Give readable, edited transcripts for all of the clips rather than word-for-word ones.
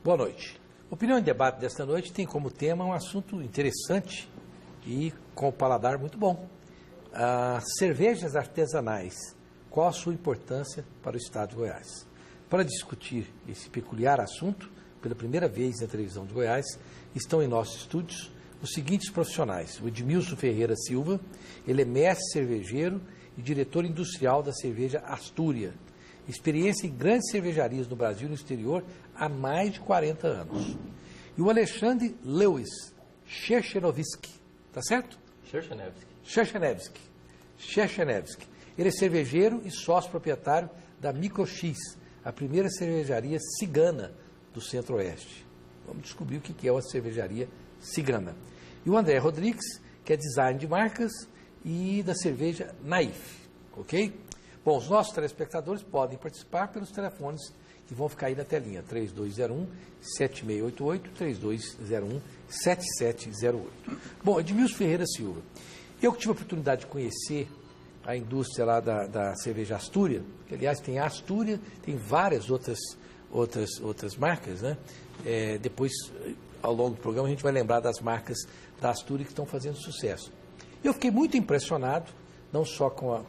Boa noite. Opinião em debate desta noite tem como tema um assunto interessante e com o paladar muito bom. As cervejas artesanais, qual a sua importância para o estado de Goiás? Para discutir esse peculiar assunto, pela primeira vez na televisão de Goiás, estão em nossos estúdios os seguintes profissionais. O Edmilson Ferreira Silva, ele é mestre cervejeiro e diretor industrial da cerveja Astúria. Experiência em grandes cervejarias no Brasil e no exterior há mais de 40 anos. E o Alexandre Lewis Cherchenovski, tá certo? Cherchenevski. Ele é cervejeiro e sócio proprietário da Microx, a primeira cervejaria cigana do Centro-Oeste. Vamos descobrir o que é uma cervejaria cigana. E o André Rodrigues, que é design de marcas e da cerveja Naif, ok? Bom, os nossos telespectadores podem participar pelos telefones que vão ficar aí na telinha, 3201-7688, 3201-7708. Bom, Edmilson Ferreira Silva, eu que tive a oportunidade de conhecer a indústria lá da cerveja Astúria, que aliás tem a Astúria, tem várias outras marcas, né? Depois, ao longo do programa, a gente vai lembrar das marcas da Astúria que estão fazendo sucesso. Eu fiquei muito impressionado, não só com a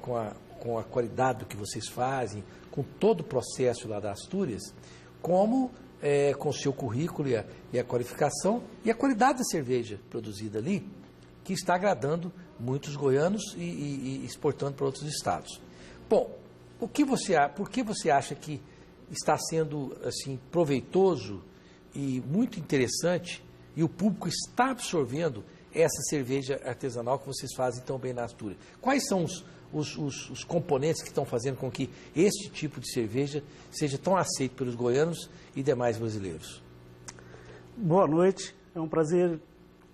qualidade do que vocês fazem, com todo o processo lá da Astúrias, como com o seu currículo e a qualificação e a qualidade da cerveja produzida ali, que está agradando muitos goianos e exportando para outros estados. Bom, por que você acha que está sendo assim proveitoso e muito interessante e o público está absorvendo essa cerveja artesanal que vocês fazem tão bem na Astúria? Quais são os componentes que estão fazendo com que este tipo de cerveja seja tão aceito pelos goianos e demais brasileiros? Boa noite, é um prazer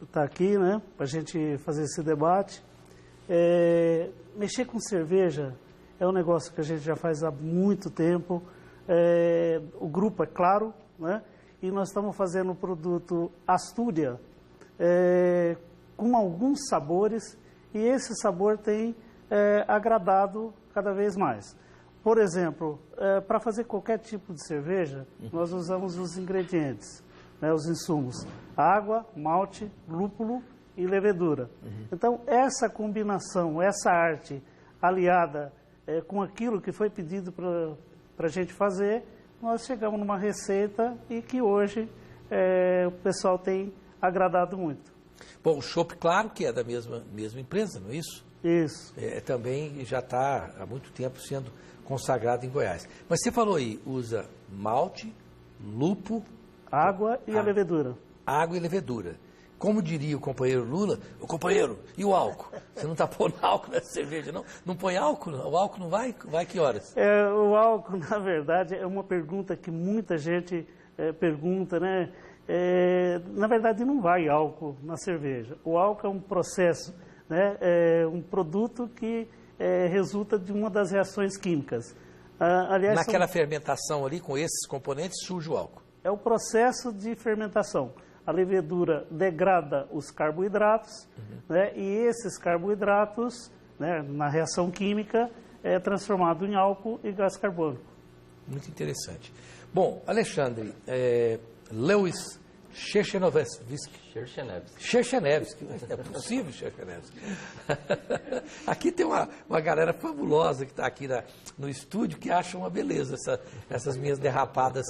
estar aqui, né, para a gente fazer esse debate. Mexer com cerveja é um negócio que a gente já faz há muito tempo. O grupo é claro, né, e nós estamos fazendo o produto Astúria com alguns sabores, e esse sabor tem agradado cada vez mais. Por exemplo, para fazer qualquer tipo de cerveja, nós usamos os ingredientes, né, os insumos: água, malte, lúpulo e levedura. Então, essa combinação, essa arte aliada com aquilo que foi pedido para a gente fazer, nós chegamos numa receita e que hoje o pessoal tem agradado muito. Bom, o chopp, claro que é da mesma empresa, não é isso? Isso. Também já está há muito tempo sendo consagrado em Goiás. Mas você falou aí, usa malte, lúpulo, água e a levedura. Água e levedura. Como diria o companheiro Lula, o companheiro, e o álcool? Você não está pondo álcool nessa cerveja, não? Não põe álcool? O álcool não vai? Vai que horas? O álcool, na verdade, é uma pergunta que muita gente pergunta, né? Na verdade, não vai álcool na cerveja. O álcool é um processo, né? Um produto que resulta de uma das reações químicas. Aliás, naquela fermentação ali, com esses componentes, surge o álcool. É o processo de fermentação. A levedura degrada os carboidratos, né? E esses carboidratos, né, na reação química, é transformado em álcool e gás carbônico. Muito interessante. Bom, Alexandre, Lewis Cherchenevski. É possível, Cherchenevski. Aqui tem uma galera fabulosa que está aqui no estúdio que acha uma beleza essas minhas derrapadas.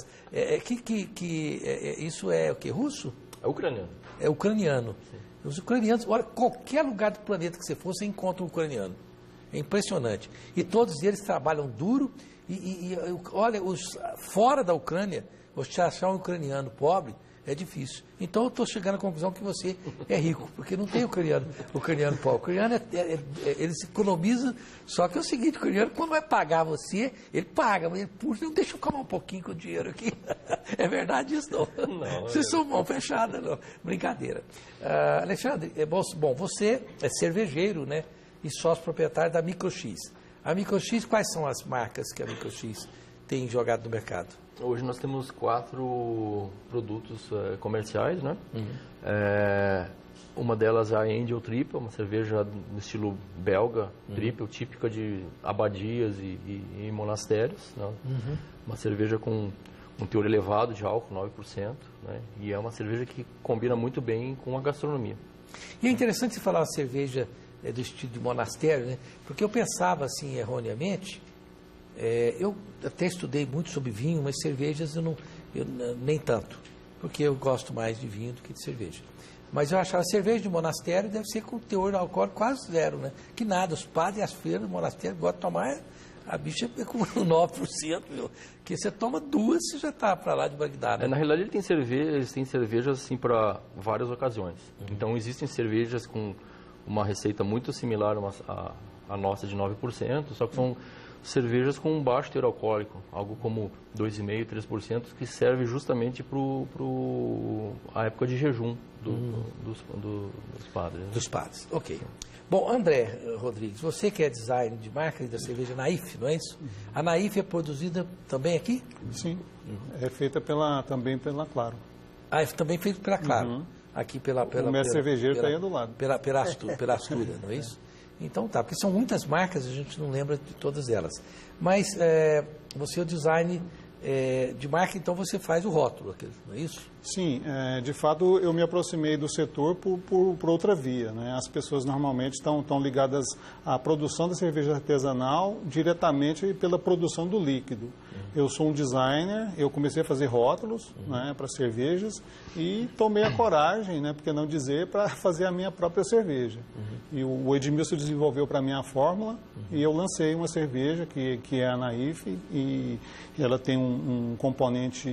Isso é o quê? Russo? É ucraniano. É ucraniano. Sim. Os ucranianos, olha, qualquer lugar do planeta que você for, você encontra um ucraniano. É impressionante. E todos eles trabalham duro olha, fora da Ucrânia, você achar um ucraniano pobre é difícil. Então eu estou chegando à conclusão que você é rico, porque não tem ucraniano pobre. O ucraniano ele se economiza, só que é o seguinte: o ucraniano, quando vai pagar você, ele paga, mas ele puxa, não deixa eu comer um pouquinho com o dinheiro aqui. É verdade isso, não? Não. Vocês são mão fechada, não. Brincadeira. Alexandre, bom, você é cervejeiro, né? E sócio proprietário da Microx. A Microx, quais são as marcas que a Microx tem jogado no mercado? Hoje nós temos 4 produtos comerciais, né? Uma delas é a Angel Triple, uma cerveja no estilo belga, triple, típica de abadias e monastérios, né? Uma cerveja com um teor elevado de álcool, 9%, né? E é uma cerveja que combina muito bem com a gastronomia. E é interessante você falar uma cerveja do estilo de monastério, né? Porque eu pensava assim, erroneamente, eu até estudei muito sobre vinho, mas cervejas eu nem tanto, porque eu gosto mais de vinho do que de cerveja. Mas eu achava cerveja de monastério deve ser com teor alcoólico quase zero, né? Que nada, os padres e as freiras do monastério gostam de tomar, a bicha é com 9%, viu? Que você toma duas, você já está para lá de Bagdá, né? Na realidade, eles têm cervejas assim, para várias ocasiões. Então, existem cervejas com uma receita muito similar à nossa de 9%, só que são cervejas com um baixo teor alcoólico, algo como 2,5%, 3%, que serve justamente para a época de jejum dos padres. Né? Dos padres, ok. Bom, André Rodrigues, você que é designer de marca da cerveja Naif, não é isso? A Naif é produzida também aqui? Sim, é feita também pela Claro. Ah, é também feito pela Claro. Aqui o mestre cervejeiro está aí do lado. Pela Astúria, não é isso? Então tá, porque são muitas marcas, a gente não lembra de todas elas. Mas você é o design de marca, então você faz o rótulo, não é isso? Sim, de fato eu me aproximei do setor por outra via, né? As pessoas normalmente estão ligadas à produção da cerveja artesanal diretamente pela produção do líquido. Eu sou um designer, eu comecei a fazer rótulos, né, para cervejas e tomei a coragem, né, por que não dizer, para fazer a minha própria cerveja. E o Edmilson desenvolveu para mim a fórmula e eu lancei uma cerveja que é a Naif e ela tem um componente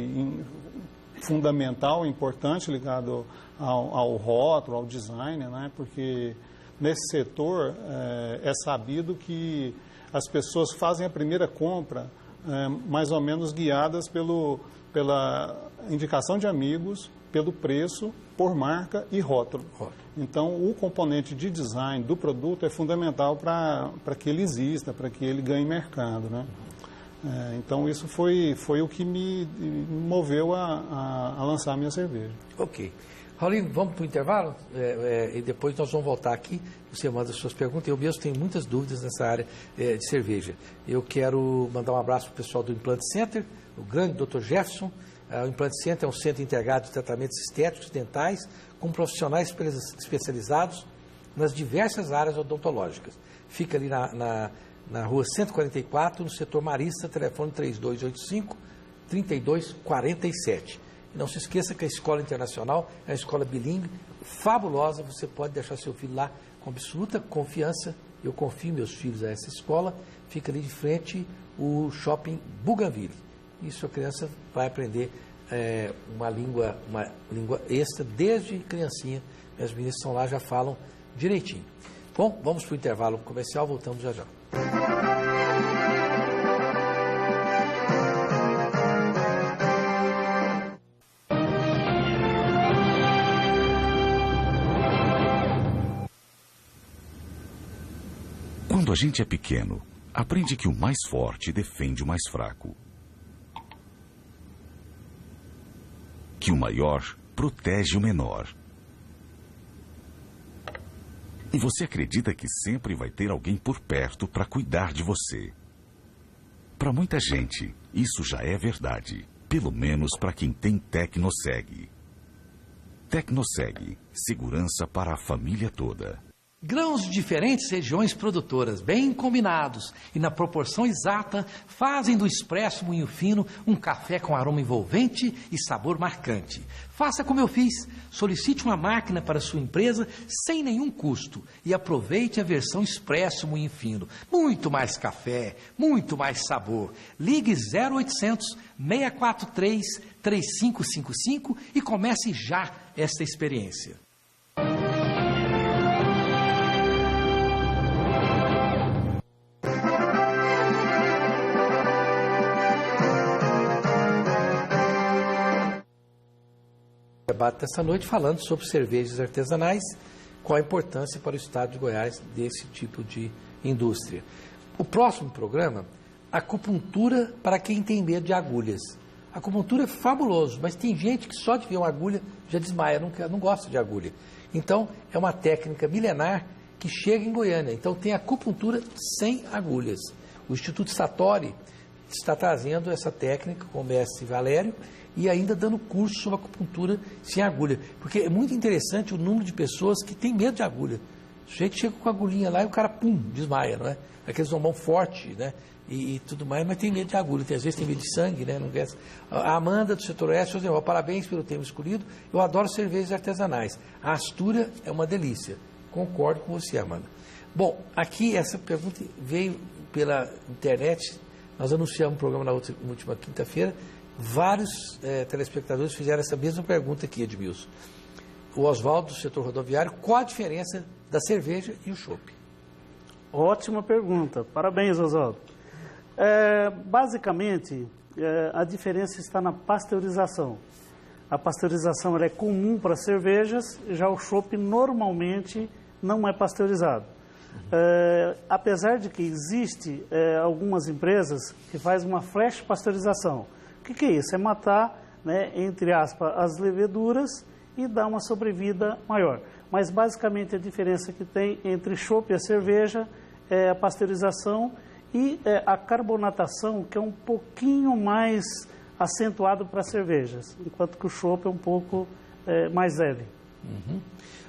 fundamental, importante, ligado ao rótulo, ao design, né? Porque nesse setor é sabido que as pessoas fazem a primeira compra mais ou menos guiadas pela indicação de amigos, pelo preço, por marca e rótulo. Então, o componente de design do produto é fundamental para que ele exista, para que ele ganhe mercado, né? Então, isso foi o que me moveu a lançar a minha cerveja. Ok. Raulinho, vamos para o intervalo? E depois nós vamos voltar aqui. Você manda as suas perguntas. Eu mesmo tenho muitas dúvidas nessa área de cerveja. Eu quero mandar um abraço para o pessoal do Implant Center, o grande Dr. Jefferson. O Implant Center é um centro integrado de tratamentos estéticos dentais com profissionais especializados nas diversas áreas odontológicas. Fica ali na rua 144, no setor Marista, telefone 3285-3247. E não se esqueça que a Escola Internacional é uma escola bilíngue, fabulosa, você pode deixar seu filho lá com absoluta confiança. Eu confio meus filhos a essa escola, fica ali de frente o shopping Bougainville. E sua criança vai aprender uma língua extra desde criancinha. Minhas meninas estão lá, já falam direitinho. Bom, vamos para o intervalo comercial, voltamos já já. Quando a gente é pequeno, aprende que o mais forte defende o mais fraco. Que o maior protege o menor. E você acredita que sempre vai ter alguém por perto para cuidar de você. Para muita gente, isso já é verdade. Pelo menos para quem tem Tecnoseg. Tecnoseg, segurança para a família toda. Grãos de diferentes regiões produtoras, bem combinados e na proporção exata, fazem do Expresso Moinho Fino um café com aroma envolvente e sabor marcante. Faça como eu fiz, solicite uma máquina para sua empresa sem nenhum custo e aproveite a versão Expresso Moinho Fino. Muito mais café, muito mais sabor. Ligue 0800 643 3555 e comece já esta experiência. Debate dessa noite falando sobre cervejas artesanais, qual a importância para o estado de Goiás desse tipo de indústria. O próximo programa, acupuntura para quem tem medo de agulhas. A acupuntura é fabuloso, mas tem gente que só de ver uma agulha já desmaia, não gosta de agulha. Então, é uma técnica milenar que chega em Goiânia. Então, tem acupuntura sem agulhas. O Instituto Satori está trazendo essa técnica com o mestre Valério e ainda dando curso sobre acupuntura sem agulha. Porque é muito interessante o número de pessoas que tem medo de agulha. O sujeito chega com a agulhinha lá e o cara, pum, desmaia, não é? Aqueles zombão forte, né? E tudo mais, mas tem medo de agulha. Às vezes tem medo de sangue, né? Não quer... A Amanda, do Setor Oeste, parabéns pelo tema escolhido. Eu adoro cervejas artesanais. A Astúria é uma delícia. Concordo com você, Amanda. Bom, aqui essa pergunta veio pela internet. Nós anunciamos um programa na última quinta-feira. Vários telespectadores fizeram essa mesma pergunta aqui, Edmilson. O Oswaldo, do Setor Rodoviário, qual a diferença da cerveja e o chopp? Ótima pergunta. Parabéns, Oswaldo. Basicamente, a diferença está na pasteurização. A pasteurização ela é comum para cervejas, já o chopp normalmente não é pasteurizado. Apesar de que existe algumas empresas que fazem uma flash pasteurização. O que é isso? É matar, né, entre aspas, as leveduras e dar uma sobrevida maior. Mas basicamente a diferença que tem entre chopp e a cerveja é a pasteurização e a carbonatação, que é um pouquinho mais acentuado para cervejas, enquanto que o chopp é um pouco mais leve. Uhum.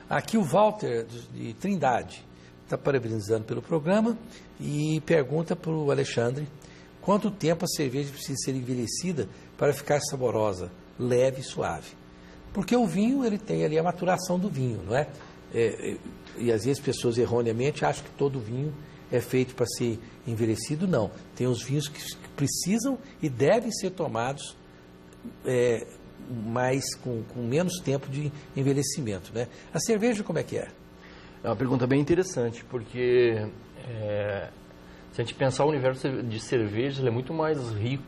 Aqui o Walter, de Trindade, está parabenizando pelo programa e pergunta para o Alexandre quanto tempo a cerveja precisa ser envelhecida para ficar saborosa, leve e suave. Porque o vinho, ele tem ali a maturação do vinho, não é? E às vezes pessoas erroneamente acham que todo vinho é feito para ser envelhecido. Não. Tem os vinhos que precisam e devem ser tomados com menos tempo de envelhecimento, né? A cerveja como é que é? É uma pergunta bem interessante, porque se a gente pensar o universo de cervejas, ele é muito mais rico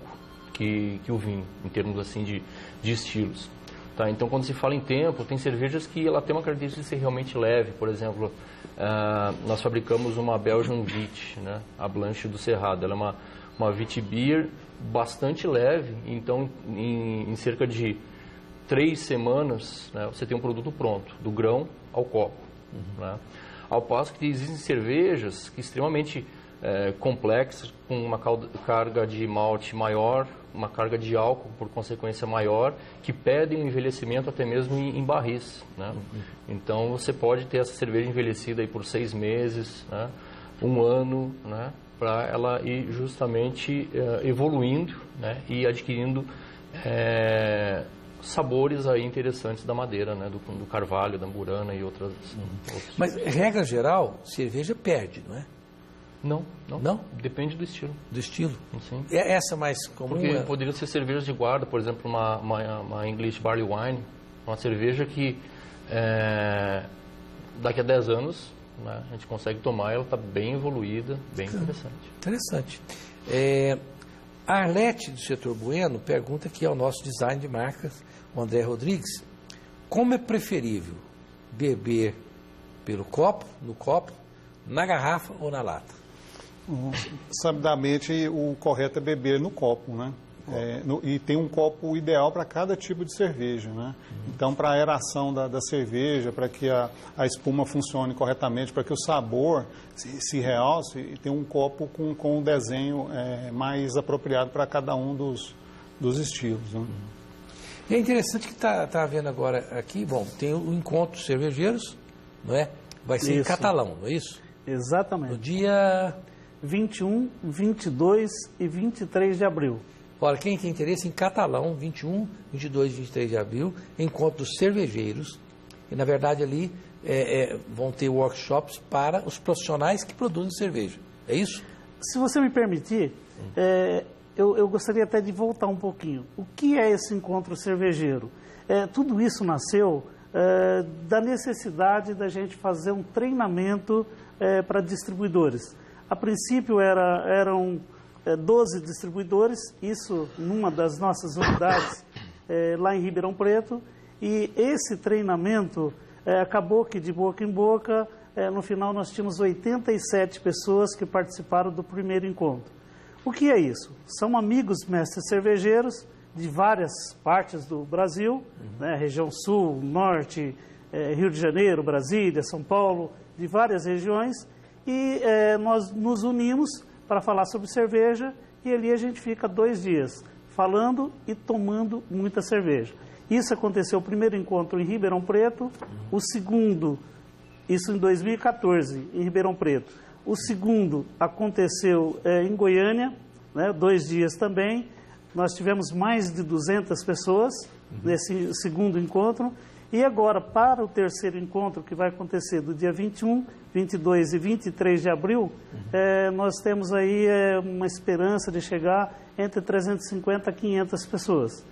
que o vinho, em termos assim de estilos. Tá? Então, quando se fala em tempo, tem cervejas que ela tem uma característica de ser realmente leve. Por exemplo, nós fabricamos uma Belgian Wheat, né? A Blanche do Cerrado. Ela é uma Wheat Beer bastante leve, então em cerca de 3 semanas, né, você tem um produto pronto, do grão ao copo. Né? Ao passo que existem cervejas que extremamente complexas, com uma carga de malte maior, uma carga de álcool, por consequência, maior, que pedem um envelhecimento até mesmo em barris. Né? Então, você pode ter essa cerveja envelhecida aí por 6 meses, né? 1 ano, né? Para ela ir justamente evoluindo, né? E adquirindo sabores aí interessantes da madeira, né? Do carvalho, da amburana e outros. Mas, regra geral, cerveja perde, não é? Não. Depende do estilo. Do estilo? Sim. É essa mais comum? Porque poderiam ser cervejas de guarda, por exemplo, uma English Barley Wine, uma cerveja que daqui a 10 anos, né, a gente consegue tomar, ela está bem evoluída, bem interessante. Interessante. A Arlete, do Setor Bueno, pergunta aqui ao nosso design de marcas, o André Rodrigues, como é preferível beber no copo, na garrafa ou na lata? Sabidamente, o correto é beber no copo, né? E tem um copo ideal para cada tipo de cerveja, né? Então, para a aeração da cerveja, para que a espuma funcione corretamente, para que o sabor se realce, tem um copo com um desenho mais apropriado para cada um dos estilos, né? E é interessante que está havendo agora aqui, tem o Encontro Cervejeiros, não é? Vai ser em Catalão, não é isso? Exatamente. No dia 21, 22 e 23 de abril. Olha, quem tem interesse em Catalão, 21, 22 e 23 de abril, Encontro dos Cervejeiros. E, na verdade, ali vão ter workshops para os profissionais que produzem cerveja. É isso? Se você me permitir, eu gostaria até de voltar um pouquinho. O que é esse encontro cervejeiro? Tudo isso nasceu da necessidade da gente fazer um treinamento para distribuidores. A princípio eram 12 distribuidores, isso numa das nossas unidades lá em Ribeirão Preto, e esse treinamento acabou que de boca em boca, no final nós tínhamos 87 pessoas que participaram do primeiro encontro. O que é isso? São amigos mestres cervejeiros de várias partes do Brasil, né, região sul, norte, Rio de Janeiro, Brasília, São Paulo, de várias regiões, e nós nos unimos para falar sobre cerveja e ali a gente fica 2 dias falando e tomando muita cerveja. Isso aconteceu o primeiro encontro em Ribeirão Preto, o segundo, isso em 2014, em Ribeirão Preto. O segundo aconteceu em Goiânia, né, 2 dias também. Nós tivemos mais de 200 pessoas nesse segundo encontro. E agora, para o terceiro encontro, que vai acontecer do dia 21, 22 e 23 de abril, nós temos aí uma esperança de chegar entre 350 a 500 pessoas.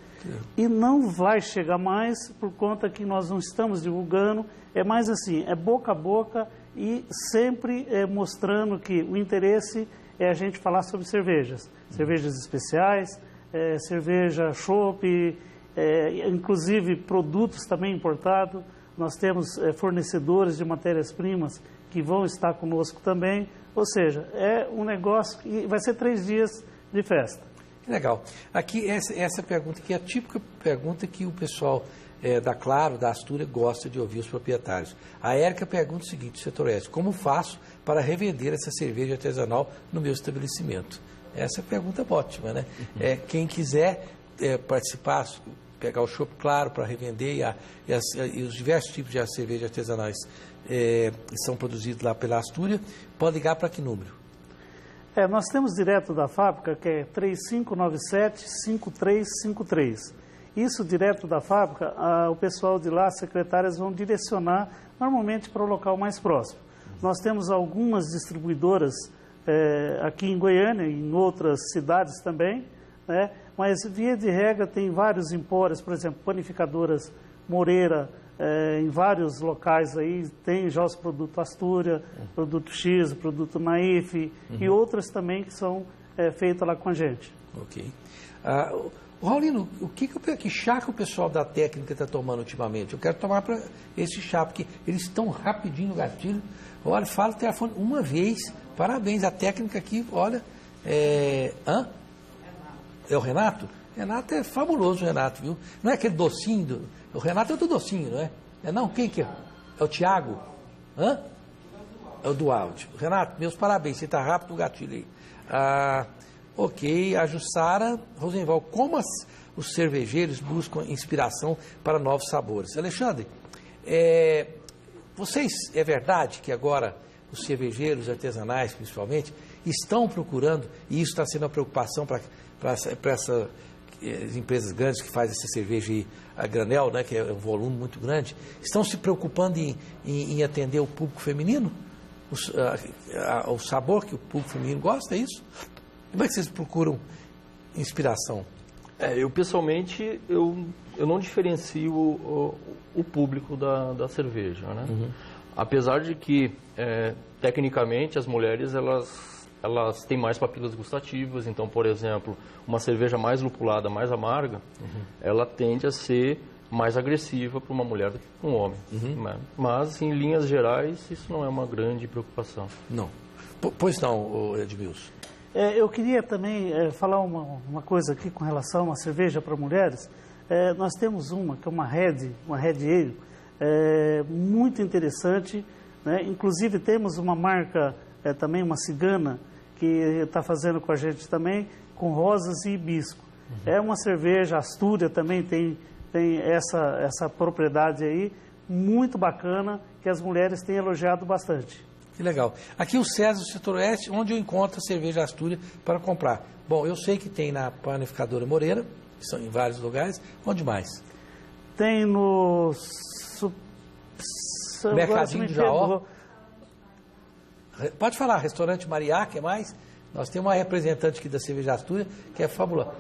E não vai chegar mais por conta que nós não estamos divulgando, é mais assim, é boca a boca e sempre mostrando que o interesse é a gente falar sobre cervejas, cervejas especiais, cerveja chopp, inclusive produtos também importados. Nós temos fornecedores de matérias-primas que vão estar conosco também, ou seja, é um negócio que vai ser 3 dias de festa. Legal. Aqui, essa pergunta aqui é a típica pergunta que o pessoal da Claro, da Astúria, gosta de ouvir os proprietários. A Érica pergunta o seguinte, Setor Oeste: como faço para revender essa cerveja artesanal no meu estabelecimento? Essa é a pergunta ótima, né? Quem quiser participar, pegar o chopp Claro para revender e os diversos tipos de cerveja artesanais são produzidos lá pela Astúria, pode ligar para que número? Nós temos direto da fábrica, que é 3597-5353. Isso direto da fábrica, o pessoal de lá, as secretárias, vão direcionar normalmente para o local mais próximo. Nós temos algumas distribuidoras aqui em Goiânia e em outras cidades também, né? Mas via de regra tem vários empórios, por exemplo, panificadoras Moreira, em vários locais aí, tem já os produtos Astúria, produto X, produto Naif e outras também que são feitas lá com a gente. Ok. Raulino, que chá que o pessoal da técnica está tomando ultimamente? Eu quero tomar para esse chá, porque eles estão rapidinho no gatilho. Olha, fala o telefone uma vez, parabéns, a técnica aqui, olha, É o Renato? Renato é fabuloso, Renato, viu? Não é aquele docinho, o Renato é do docinho, não é? Não, quem que é? É o Tiago? É o do áudio. Renato, meus parabéns, você está rápido no gatilho aí. Ok, a Jussara Rosenval, como os cervejeiros buscam inspiração para novos sabores? Alexandre, é verdade que agora os cervejeiros artesanais, principalmente, estão procurando, e isso está sendo uma preocupação para essas empresas grandes que fazem essa cerveja aí, a granel, né, que é um volume muito grande, estão se preocupando em atender o público feminino? O sabor que o público feminino gosta, é isso? Como é que vocês procuram inspiração? Eu pessoalmente, eu não diferencio o público da cerveja, né? Apesar de que, tecnicamente, as mulheres, elas têm mais papilas gustativas, então, por exemplo, uma cerveja mais lupulada, mais amarga, ela tende a ser mais agressiva para uma mulher do que para um homem. Né? Mas, em linhas gerais, isso não é uma grande preocupação. Não. Pois não, Edmilson. Eu queria também falar uma coisa aqui com relação à cerveja para mulheres. Nós temos uma, que é uma Red Ale, muito interessante, né? Inclusive temos uma marca, também uma cigana, que está fazendo com a gente também, com rosas e hibisco. É uma cerveja, a Astúria também tem essa propriedade aí, muito bacana, que as mulheres têm elogiado bastante. Que legal. Aqui o César do Setor Oeste, onde eu encontro a cerveja Astúria para comprar. Bom, eu sei que tem na panificadora Moreira, que são em vários lugares. Onde mais? Tem no Mercadinho do Jaó. Pode falar, restaurante Mariá, que é mais? Nós temos uma representante aqui da cerveja Astúria, que é fabulosa.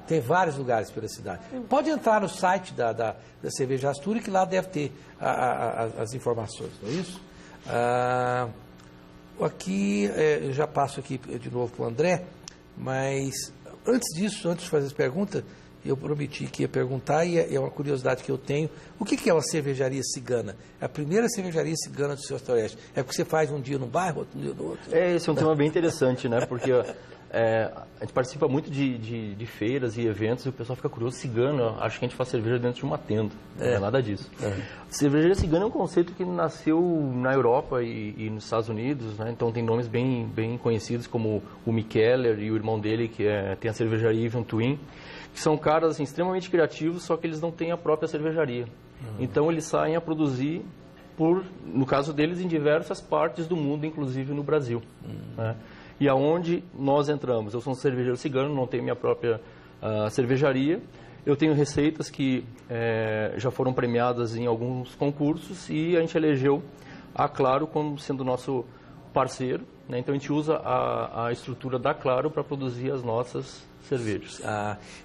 Tem vários lugares pela cidade. Pode entrar no site da cerveja Astúria, que lá deve ter as informações, não é isso? Aqui, eu já passo aqui de novo para o André, mas antes disso, antes de fazer as perguntas, eu prometi que ia perguntar, e é uma curiosidade que eu tenho. O que é uma cervejaria cigana? É a primeira cervejaria cigana do Centro-Oeste. É porque você faz um dia num bairro, outro dia no outro? Esse é um tema bem interessante, né? Porque a gente participa muito de feiras e eventos e o pessoal fica curioso. Cigano, acho que a gente faz cerveja dentro de uma tenda. Não é nada disso. Cervejaria cigana é um conceito que nasceu na Europa e nos Estados Unidos, né? Então tem nomes bem conhecidos como o Mikkeller e o irmão dele, que tem a cervejaria Even Twin, que são caras assim, extremamente criativos, só que eles não têm a própria cervejaria. Então eles saem a produzir, no caso deles, em diversas partes do mundo, inclusive no Brasil. Né? E aonde nós entramos? Eu sou um cervejeiro cigano, não tenho minha própria cervejaria. Eu tenho receitas que já foram premiadas em alguns concursos e a gente elegeu a Claro como sendo nosso parceiro. Né? Então a gente usa a estrutura da Claro para produzir as nossas cervejas.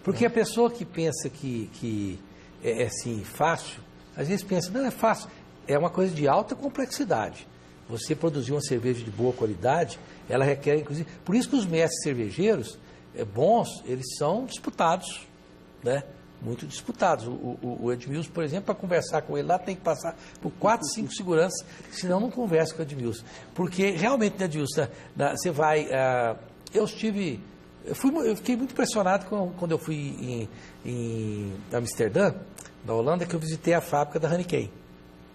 Porque a pessoa que pensa que é assim, fácil, às vezes pensa, não é fácil, é uma coisa de alta complexidade. Você produzir uma cerveja de boa qualidade, ela requer, inclusive... Por isso que os mestres cervejeiros bons, eles são disputados, né? Muito disputados. O Edmilson, por exemplo, para conversar com ele lá, tem que passar por 4, 5 seguranças, senão não conversa com o Edmilson. Porque, realmente, né, Edmilson, você vai... Eu fiquei muito impressionado quando eu fui em Amsterdã, na Holanda, que eu visitei a fábrica da Heineken,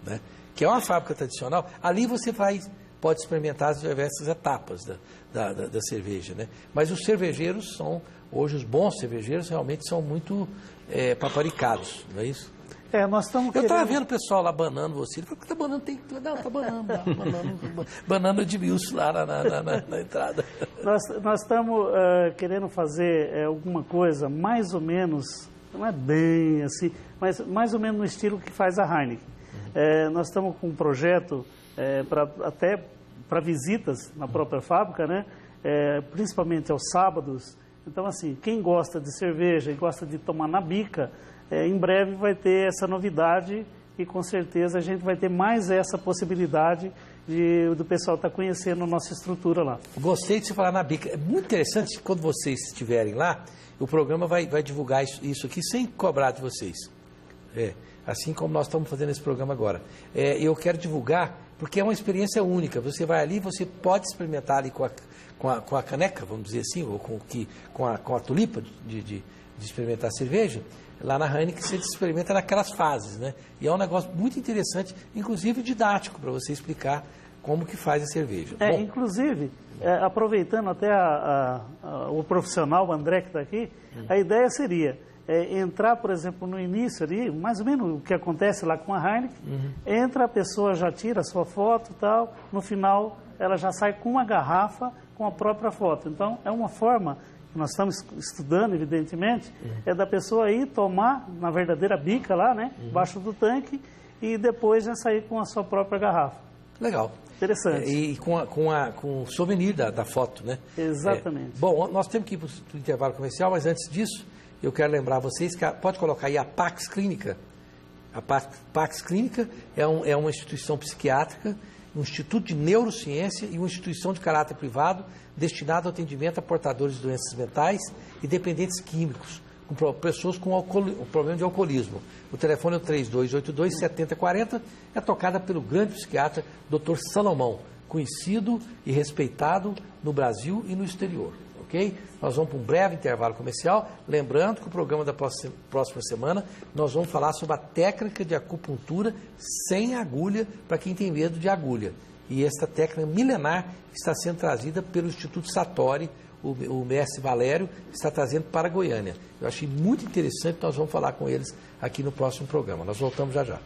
né? Que é uma fábrica tradicional. Ali você pode experimentar as diversas etapas da cerveja, né? Mas os cervejeiros hoje os bons cervejeiros realmente são muito paparicados, não é isso? Nós estamos Eu estava vendo o pessoal lá banando você. Ele falou, está banando? Não, está banando lá. Banando de Wilson lá na entrada. Nós estamos querendo fazer alguma coisa mais ou menos, não é bem assim, mas mais ou menos no estilo que faz a Heineken. Nós estamos com um projeto até para visitas na própria fábrica, né? Principalmente aos sábados. Então, assim, quem gosta de cerveja e gosta de tomar na bica, em breve vai ter essa novidade e com certeza a gente vai ter mais essa possibilidade do pessoal estar conhecendo a nossa estrutura lá. Gostei de você falar na bica. É muito interessante que quando vocês estiverem lá, o programa vai divulgar isso aqui sem cobrar de vocês. Assim como nós estamos fazendo esse programa agora. Eu quero divulgar, porque é uma experiência única. Você vai ali, você pode experimentar ali com a caneca, vamos dizer assim, ou com a tulipa de experimentar a cerveja. Lá na Heineken você experimenta naquelas fases, né? E é um negócio muito interessante, inclusive didático, para você explicar como que faz a cerveja. Bom, inclusive, aproveitando até o profissional, o André que está aqui, a ideia seria... entrar, por exemplo, no início ali, mais ou menos o que acontece lá com a Heineken, entra, a pessoa já tira a sua foto e tal, no final ela já sai com uma garrafa com a própria foto. Então, é uma forma que nós estamos estudando, evidentemente, da pessoa ir tomar na verdadeira bica lá, né, embaixo do tanque, e depois já sair com a sua própria garrafa. Legal. Interessante. E com o souvenir da foto, né? Exatamente. Bom, nós temos que ir para o intervalo comercial, mas antes disso, eu quero lembrar vocês que pode colocar aí a Pax Clínica. A Pax Clínica é uma instituição psiquiátrica, um instituto de neurociência e uma instituição de caráter privado destinado ao atendimento a portadores de doenças mentais e dependentes químicos, com pessoas com problema de alcoolismo. O telefone é o 3282-7040, é tocada pelo grande psiquiatra Dr. Salomão, conhecido e respeitado no Brasil e no exterior. Okay? Nós vamos para um breve intervalo comercial, lembrando que o programa da próxima semana nós vamos falar sobre a técnica de acupuntura sem agulha para quem tem medo de agulha. E esta técnica milenar está sendo trazida pelo Instituto Satori, o mestre Valério está trazendo para a Goiânia. Eu achei muito interessante, nós vamos falar com eles aqui no próximo programa. Nós voltamos já já.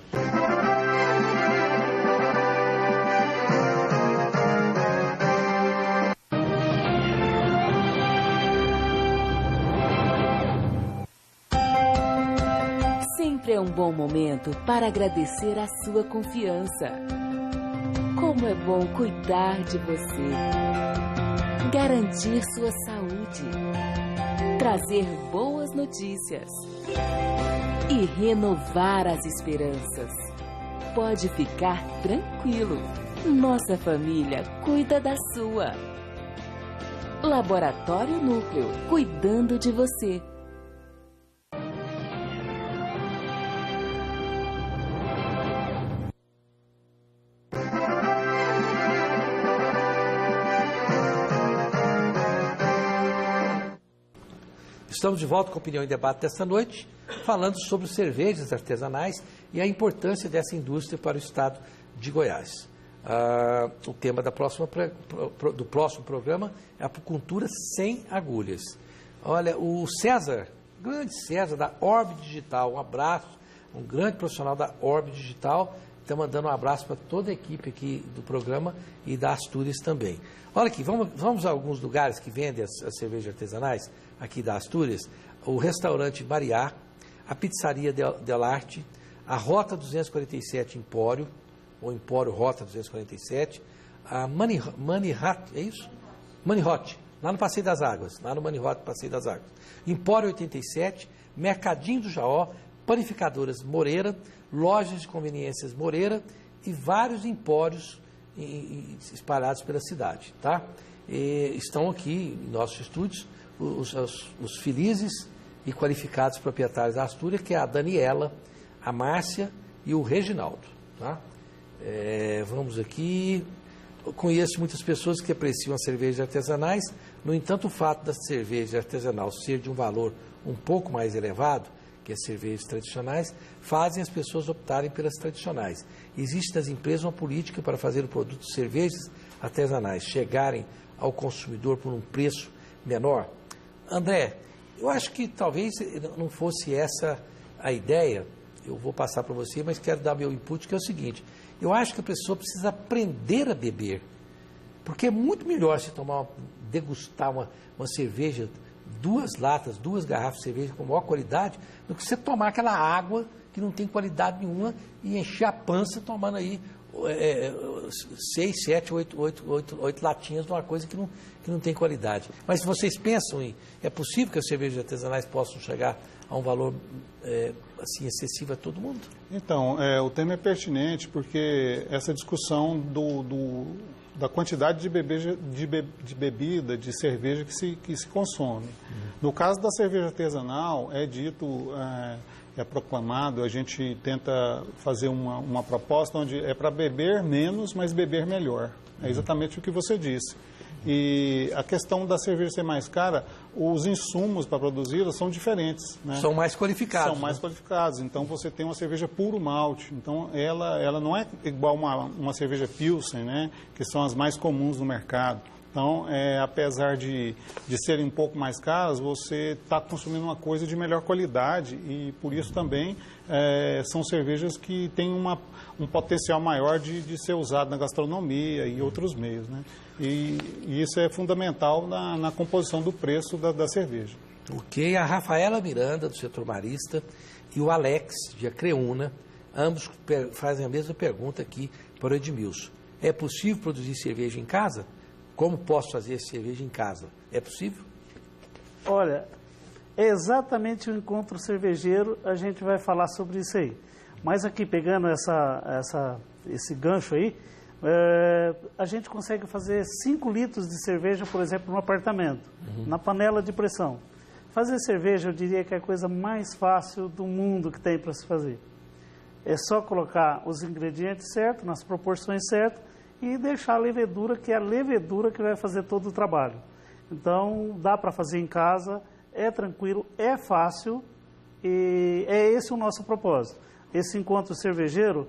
Sempre é um bom momento para agradecer a sua confiança. Como é bom cuidar de você, garantir sua saúde, trazer boas notícias e renovar as esperanças. Pode ficar tranquilo, nossa família cuida da sua. Laboratório Núcleo, cuidando de você. Estamos de volta com a Opinião em Debate desta noite, falando sobre cervejas artesanais e a importância dessa indústria para o estado de Goiás. O tema do próximo programa é a apicultura sem agulhas. Olha, o César, grande César da Orbe Digital, um abraço, um grande profissional da Orbe Digital, está mandando um abraço para toda a equipe aqui do programa e da Astúrias também. Olha aqui, vamos a alguns lugares que vendem as cervejas artesanais aqui da Astúrias. O restaurante Mariá, a pizzaria Del Arte, a Rota 247 Empório, ou Empório Rota 247, a Money Hot, é isso? Money Hot, lá no Passeio das Águas, lá no Money Hot Passeio das Águas. Empório 87, Mercadinho do Jaó, Panificadoras Moreira, lojas de conveniências Moreira e vários empórios espalhados pela cidade, tá? Estão aqui em nossos estúdios os felizes e qualificados proprietários da Astúria, que é a Daniela, a Márcia e o Reginaldo, tá? Vamos aqui. Eu conheço muitas pessoas que apreciam as cervejas artesanais, no entanto, o fato da cerveja artesanal ser de um valor um pouco mais elevado que as cervejas tradicionais, fazem as pessoas optarem pelas tradicionais. Existe nas empresas uma política para fazer o produto de cervejas artesanais chegarem ao consumidor por um preço menor? André, eu acho que talvez não fosse essa a ideia, eu vou passar para você, mas quero dar meu input, que é o seguinte: eu acho que a pessoa precisa aprender a beber, porque é muito melhor se degustar uma cerveja, 2 latas, 2 garrafas de cerveja com maior qualidade, do que você tomar aquela água que não tem qualidade nenhuma e encher a pança tomando aí 6, 7, 8 latinhas de uma coisa que não tem qualidade. Mas se vocês pensam é possível que as cervejas artesanais possam chegar a um valor assim excessivo a todo mundo? Então, o tema é pertinente porque essa discussão da quantidade de bebida, de cerveja que se consome. No caso da cerveja artesanal, é dito, é proclamado, a gente tenta fazer uma proposta onde é para beber menos, mas beber melhor. É exatamente o que você disse. E a questão da cerveja ser mais cara, os insumos para produzi-la são diferentes, né? São mais qualificados. São mais qualificados. Então, você tem uma cerveja puro malte. Então, ela não é igual uma cerveja Pilsen, né? Que são as mais comuns no mercado. Então, apesar de serem um pouco mais caras, você está consumindo uma coisa de melhor qualidade e, por isso, também são cervejas que têm um potencial maior de ser usado na gastronomia e outros meios, né? E isso é fundamental na composição do preço da cerveja. Ok, a Rafaela Miranda, do setor marista, e o Alex, de Acreúna, ambos fazem a mesma pergunta aqui para o Edmilson. É possível produzir cerveja em casa? Como posso fazer cerveja em casa? É possível? Olha, é exatamente o encontro cervejeiro, a gente vai falar sobre isso aí. Mas aqui, pegando esse gancho aí, a gente consegue fazer 5 litros de cerveja, por exemplo, no apartamento, na panela de pressão. Fazer cerveja, eu diria que é a coisa mais fácil do mundo que tem para se fazer. É só colocar os ingredientes certos, nas proporções certas, e deixar a levedura, que é a levedura que vai fazer todo o trabalho. Então, dá para fazer em casa, é tranquilo, é fácil, e é esse o nosso propósito. Esse encontro cervejeiro,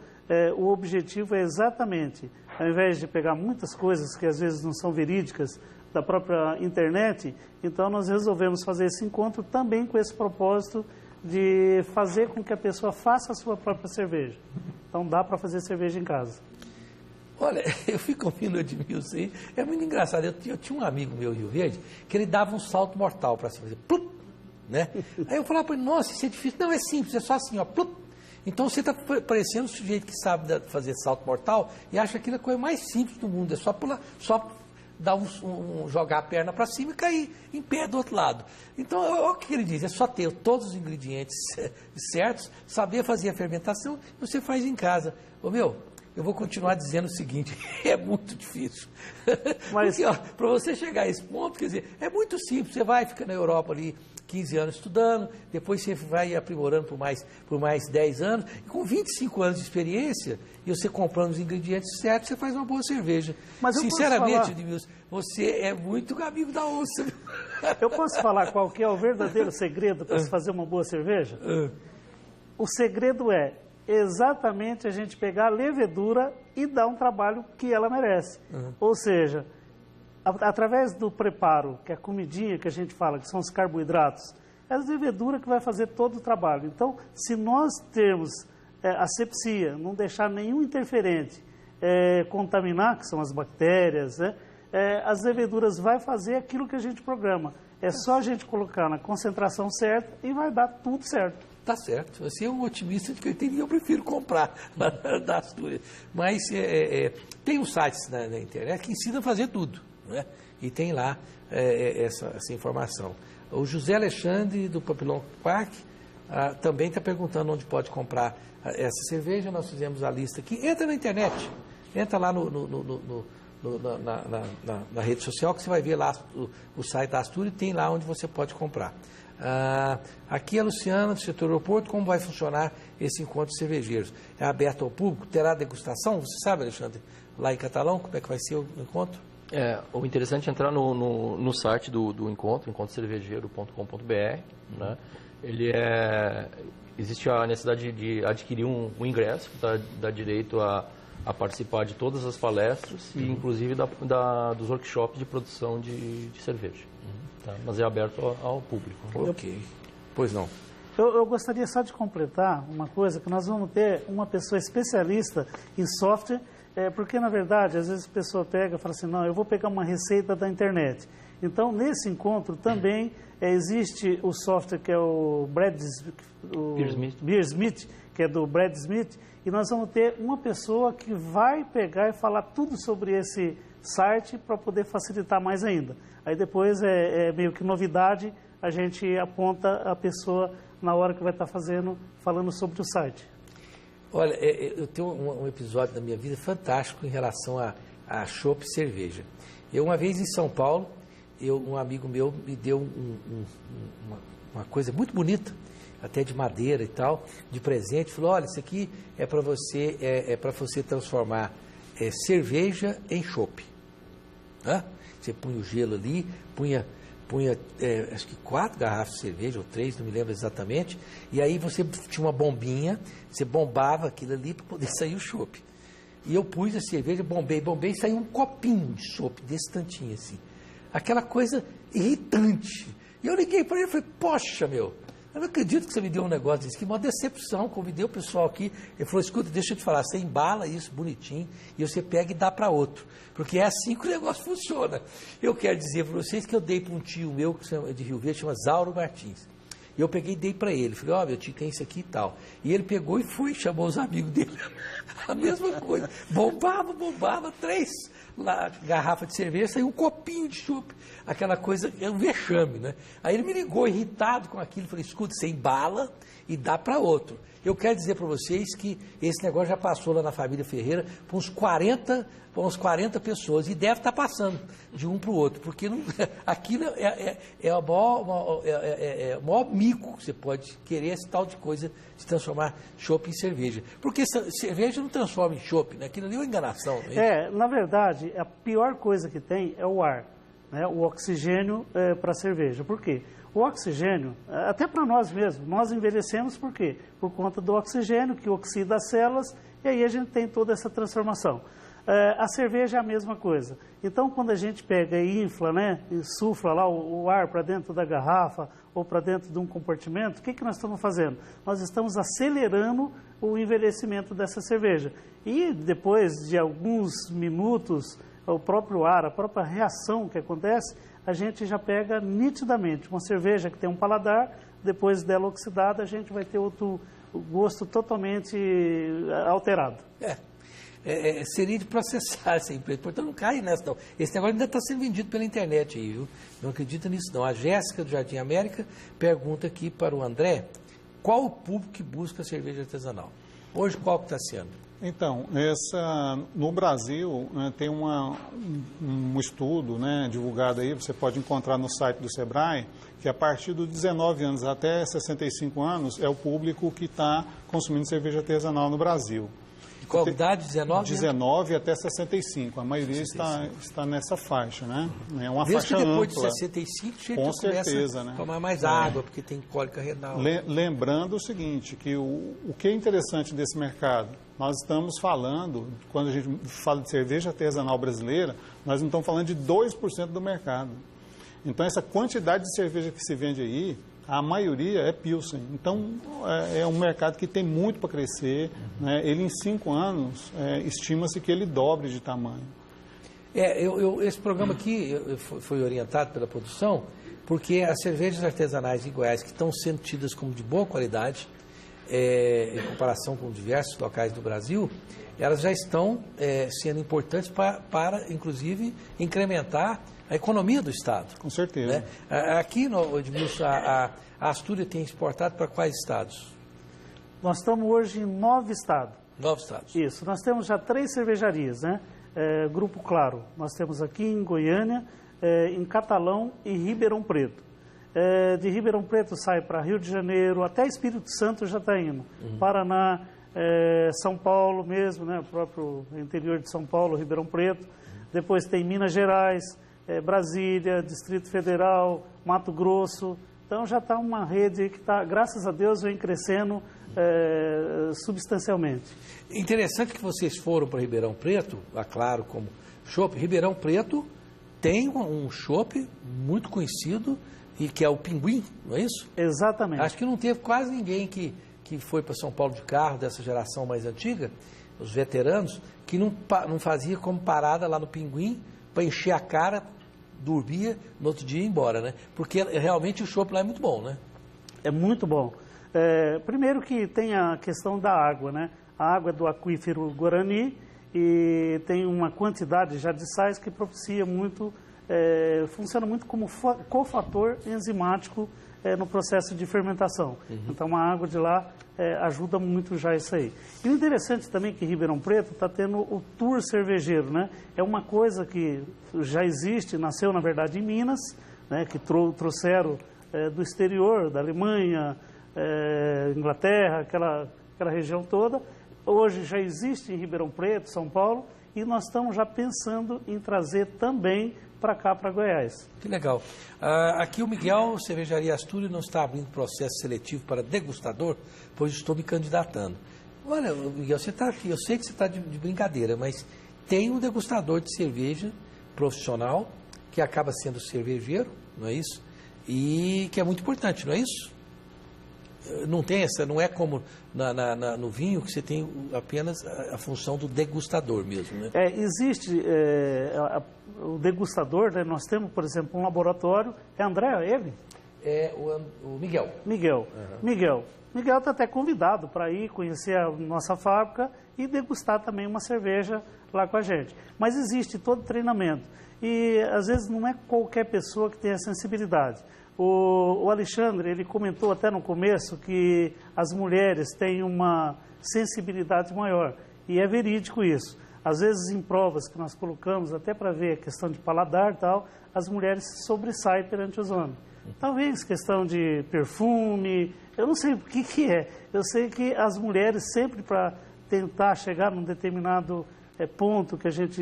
o objetivo é exatamente, ao invés de pegar muitas coisas que às vezes não são verídicas da própria internet, então nós resolvemos fazer esse encontro também com esse propósito de fazer com que a pessoa faça a sua própria cerveja. Então dá para fazer cerveja em casa. Olha, eu fico ouvindo o Edmilson aí, é muito engraçado. Eu tinha um amigo meu em Rio Verde que ele dava um salto mortal para cima, plup, né? Aí eu falava para ele, nossa, isso é difícil. Não, é simples, é só assim, ó, plup. Então você está parecendo um sujeito que sabe fazer salto mortal e acha aquilo a coisa mais simples do mundo, é só pular, só dar jogar a perna para cima e cair em pé do outro lado. Então, olha o que ele diz, é só ter todos os ingredientes certos, saber fazer a fermentação, você faz em casa. Ô meu, eu vou continuar dizendo o seguinte, é muito difícil. Mas para você chegar a esse ponto, quer dizer, é muito simples, você vai ficar na Europa ali 15 anos estudando, depois você vai aprimorando por mais 10 anos, e com 25 anos de experiência, e você comprando os ingredientes certos, você faz uma boa cerveja. Mas sinceramente, Edmilson, você é muito amigo da onça. Eu posso falar qual que é o verdadeiro segredo para se fazer uma boa cerveja? O segredo é exatamente a gente pegar a levedura e dar um trabalho que ela merece. Ou seja, através do preparo, que é a comidinha que a gente fala, que são os carboidratos, é a levedura que vai fazer todo o trabalho. Então, se nós termos asepsia, não deixar nenhum interferente contaminar, que são as bactérias, as leveduras vai fazer aquilo que a gente programa. É só a gente colocar na concentração certa e vai dar tudo certo. Tá certo. Você é um otimista de que eu prefiro comprar da Astúria. Mas tem uns sites na internet que ensinam a fazer tudo, né? E tem lá essa informação. O José Alexandre, do Papillon Park, também está perguntando onde pode comprar essa cerveja. Nós fizemos a lista aqui. Entra na internet. Entra lá na rede social, que você vai ver lá o site da Astúria, e tem lá onde você pode comprar. Aqui a Luciana, do setor aeroporto, como vai funcionar esse encontro de cervejeiros? É aberto ao público? Terá degustação? Você sabe, Alexandre, lá em Catalão, como é que vai ser o encontro? O interessante é entrar no site do encontro, encontrocervejeiro.com.br, né? Existe a necessidade de adquirir um ingresso, que dá direito a participar de todas as palestras e inclusive dos workshops de produção de cerveja. Tá? Mas é aberto ao público. Ok. Pois não. Eu gostaria só de completar uma coisa, que nós vamos ter uma pessoa especialista em software, porque, na verdade, às vezes a pessoa pega e fala assim, não, eu vou pegar uma receita da internet. Então, nesse encontro também existe o software que é o Beersmith, que é do Brad Smith, e nós vamos ter uma pessoa que vai pegar e falar tudo sobre esse site para poder facilitar mais ainda. Aí depois meio que novidade, a gente aponta a pessoa na hora que vai estar falando sobre o site. Olha, eu tenho um episódio da minha vida fantástico em relação a chopp e cerveja. Eu, uma vez em São Paulo, um amigo meu me deu uma coisa muito bonita, até de madeira e tal, de presente. Falou, olha, isso aqui é para você transformar cerveja em chopp. Você punha o gelo ali, punha acho que 4 garrafas de cerveja, ou 3, não me lembro exatamente, e aí você tinha uma bombinha, você bombava aquilo ali para poder sair o chopp. E eu pus a cerveja, bombei, e saiu um copinho de chopp, desse tantinho assim. Aquela coisa irritante. E eu liguei para ele e falei, poxa, meu, eu não acredito que você me deu um negócio desse, que uma decepção. Convidei o pessoal aqui, ele falou, escuta, deixa eu te falar, você embala isso bonitinho e você pega e dá para outro, porque é assim que o negócio funciona. Eu quero dizer para vocês que eu dei para um tio meu, que é de Rio Verde, chama Zauro Martins. E eu peguei e dei para ele, falei, meu tio tem isso aqui e tal. E ele pegou e foi, chamou os amigos dele, a mesma coisa. Bombava 3 garrafas de cerveja, saiu um copinho de chopp. Aquela coisa, é um vexame, né? Aí ele me ligou, irritado com aquilo, falei, escuta, você embala e dá para outro. Eu quero dizer para vocês que esse negócio já passou lá na família Ferreira para uns 40 pessoas, e deve estar passando de um para o outro, porque aquilo é o maior mico que você pode querer, esse tal de coisa de transformar chopp em cerveja. Porque cerveja não transforma em chopp, né? Aquilo ali é uma enganação. Né? Na verdade, a pior coisa que tem é o ar, né? O oxigênio para a cerveja. Por quê? O oxigênio, até para nós mesmos, nós envelhecemos por quê? Por conta do oxigênio que oxida as células, e aí a gente tem toda essa transformação. A cerveja é a mesma coisa. Então, quando a gente pega e infla, né, e sufla lá o ar para dentro da garrafa ou para dentro de um compartimento, o que nós estamos fazendo? Nós estamos acelerando o envelhecimento dessa cerveja. E depois de alguns minutos, o próprio ar, a própria reação que acontece, a gente já pega nitidamente. Uma cerveja que tem um paladar, depois dela oxidada, a gente vai ter outro gosto totalmente alterado. Seria de processar essa empresa, portanto não cai nessa não. Esse negócio ainda está sendo vendido pela internet aí, viu? Não acredita nisso não. A Jéssica do Jardim América pergunta aqui para o André, qual o público que busca cerveja artesanal? Hoje qual que está sendo? Então, no Brasil, né, tem um estudo, né, divulgado aí, você pode encontrar no site do Sebrae, que a partir dos 19 anos até 65 anos é o público que está consumindo cerveja artesanal no Brasil. Qual idade? 19? 19 até 65. A maioria está nessa faixa, né? É uma Mesmo faixa que depois ampla. de 65, a gente Com começa certeza, a né? tomar mais água, porque tem cólica renal. Lembrando o seguinte, que o que é interessante desse mercado, nós estamos falando, quando a gente fala de cerveja artesanal brasileira, nós não estamos falando de 2% do mercado. Então, essa quantidade de cerveja que se vende aí, a maioria é Pilsen. Então, é um mercado que tem muito para crescer. Né? Ele, em 5 anos, estima-se que ele dobre de tamanho. Esse programa aqui foi orientado pela produção, porque as cervejas artesanais em Goiás, que estão sendo tidas como de boa qualidade, em comparação com diversos locais do Brasil, elas já estão sendo importantes para, inclusive, incrementar a economia do Estado. Com certeza. Né? Aqui, Edmilson, a Astúria tem exportado para quais estados? Nós estamos hoje em 9 estados. 9 estados. Isso. Nós temos já 3 cervejarias, né? Grupo Claro. Nós temos aqui em Goiânia, em Catalão e Ribeirão Preto. De Ribeirão Preto sai para Rio de Janeiro, até Espírito Santo já está indo. Paraná, São Paulo mesmo, né? O próprio interior de São Paulo, Ribeirão Preto. Depois tem Minas Gerais, Brasília, Distrito Federal, Mato Grosso. Então já está uma rede que está, graças a Deus, vem crescendo substancialmente. Interessante que vocês foram para Ribeirão Preto, claro, como chopp. Ribeirão Preto tem um chopp muito conhecido, e que é o Pinguim, não é isso? Exatamente. Acho que não teve quase ninguém que foi para São Paulo de carro, dessa geração mais antiga, os veteranos, que não fazia como parada lá no Pinguim para encher a cara, dormia, no outro dia ia embora, né? Porque realmente o chopp lá é muito bom, né? É muito bom. Primeiro que tem a questão da água, né? A água é do aquífero Guarani e tem uma quantidade já de sais que propicia muito, funciona muito como cofator enzimático no processo de fermentação. Então a água de lá ajuda muito já isso aí. E o interessante também é que Ribeirão Preto está tendo o tour cervejeiro, né? É uma coisa que já existe, nasceu na verdade em Minas, né? Que trouxeram do exterior, da Alemanha, Inglaterra, aquela região toda. Hoje já existe em Ribeirão Preto, São Paulo, e nós estamos já pensando em trazer também para cá, para Goiás. Que legal. Aqui o Miguel, Cervejaria Astúria, não está abrindo processo seletivo para degustador, pois estou me candidatando. Olha, Miguel, você está aqui, eu sei que você está de brincadeira, mas tem um degustador de cerveja profissional, que acaba sendo cervejeiro, não é isso? E que é muito importante, não é isso? Não tem não é como no vinho, que você tem apenas a função do degustador mesmo, né? Existe o degustador, né? Nós temos, por exemplo, um laboratório. É André, ele? É o Miguel. Miguel. Uhum. Miguel está até convidado para ir conhecer a nossa fábrica e degustar também uma cerveja lá com a gente. Mas existe todo treinamento. E, às vezes, não é qualquer pessoa que tem a sensibilidade. O Alexandre, ele comentou até no começo que as mulheres têm uma sensibilidade maior. E é verídico isso. Às vezes, em provas que nós colocamos, até para ver a questão de paladar e tal, as mulheres se sobressaem perante os homens. Talvez questão de perfume, eu não sei o que é. Eu sei que as mulheres sempre, para tentar chegar num determinado ponto que a gente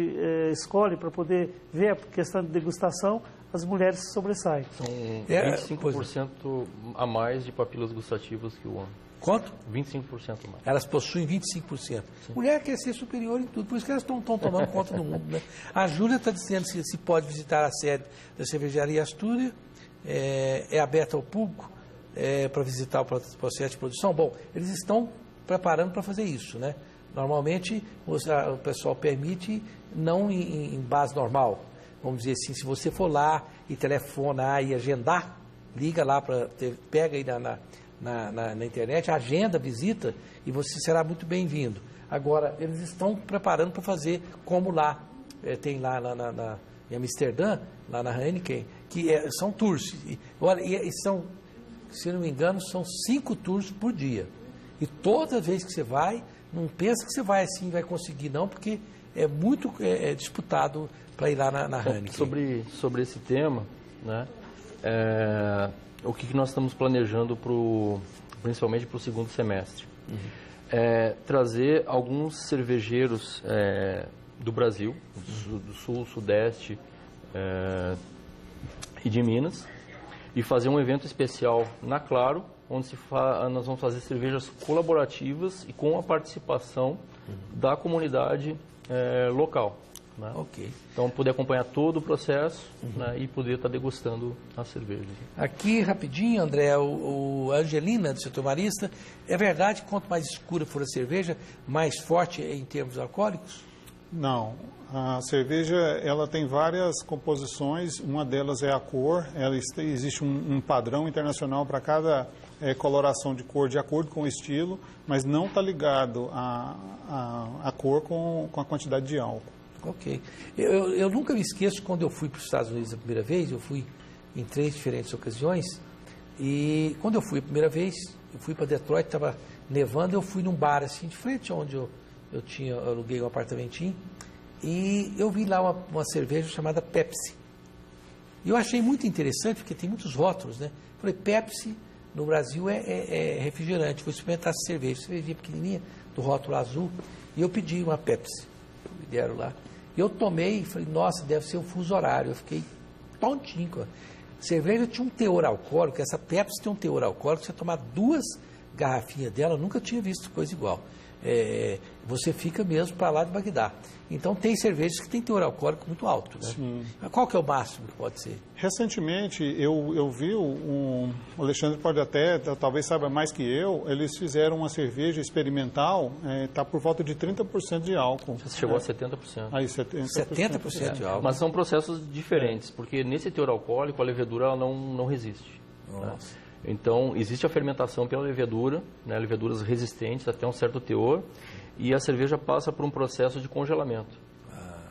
escolhe para poder ver a questão de degustação, as mulheres se sobressaem. São 25% a mais de papilas gustativas que o homem. Quanto? 25% a mais. Elas possuem 25%. Sim. Mulher quer ser superior em tudo, por isso que elas estão tomando conta do mundo, né? A Júlia está dizendo se pode visitar a sede da Cervejaria Astúria, é aberta ao público para visitar o processo de produção. Bom, eles estão preparando para fazer isso, né? Normalmente o pessoal permite não em base normal. Vamos dizer assim, se você for lá e telefonar e agendar, liga lá, pega aí na internet, agenda, visita, e você será muito bem-vindo. Agora, eles estão preparando para fazer como lá, tem lá em Amsterdã, lá na Heineken, que são tours. Olha, e são, se não me engano, são 5 tours por dia. E toda vez que você vai, não pensa que você vai assim, vai conseguir não, porque é muito disputado para ir lá na Heineken. Sobre esse tema, né, o que nós estamos planejando principalmente para o segundo semestre. trazer alguns cervejeiros do Brasil, do Sul, Sudeste e de Minas, e fazer um evento especial na Claro, onde nós vamos fazer cervejas colaborativas e com a participação da comunidade local. Né? Ok. Então, poder acompanhar todo o processo, né, e poder estar degustando a cerveja. Aqui, rapidinho, André, a Angelina, do setor marista, é verdade que quanto mais escura for a cerveja, mais forte em termos alcoólicos? Não. A cerveja, ela tem várias composições, uma delas é a cor, existe um padrão internacional para cada coloração de cor de acordo com o estilo, mas não está ligado a cor com a quantidade de álcool. Ok. Eu nunca me esqueço quando eu fui para os Estados Unidos a primeira vez, eu fui em 3 diferentes ocasiões, e quando eu fui a primeira vez, eu fui para Detroit, estava nevando, eu fui num bar assim de frente, onde eu aluguei um apartamentinho, e eu vi lá uma cerveja chamada Pepsi. E eu achei muito interessante, porque tem muitos rótulos, né? Falei, Pepsi no Brasil é refrigerante, vou experimentar essa cerveja. Cervejinha pequenininha, do rótulo azul, e eu pedi uma Pepsi. Me deram lá. E eu tomei e falei, nossa, deve ser um fuso horário. Eu fiquei tontinho. A cerveja tinha um teor alcoólico, essa Pepsi tem um teor alcoólico, você tomar 2 garrafinhas dela, eu nunca tinha visto coisa igual. Você fica mesmo para lá de Bagdá. Então tem cervejas que tem teor alcoólico muito alto, né? Sim. Qual que é o máximo que pode ser? Recentemente, eu vi, o Alexandre pode até, talvez saiba mais que eu, eles fizeram uma cerveja experimental, está por volta de 30% de álcool. Chegou a 70%. Aí, 70%. 70% de álcool. Mas são processos diferentes, porque nesse teor alcoólico a levedura ela não resiste. Nossa. Né? Então, existe a fermentação pela levedura, né, leveduras resistentes até um certo teor, e a cerveja passa por um processo de congelamento.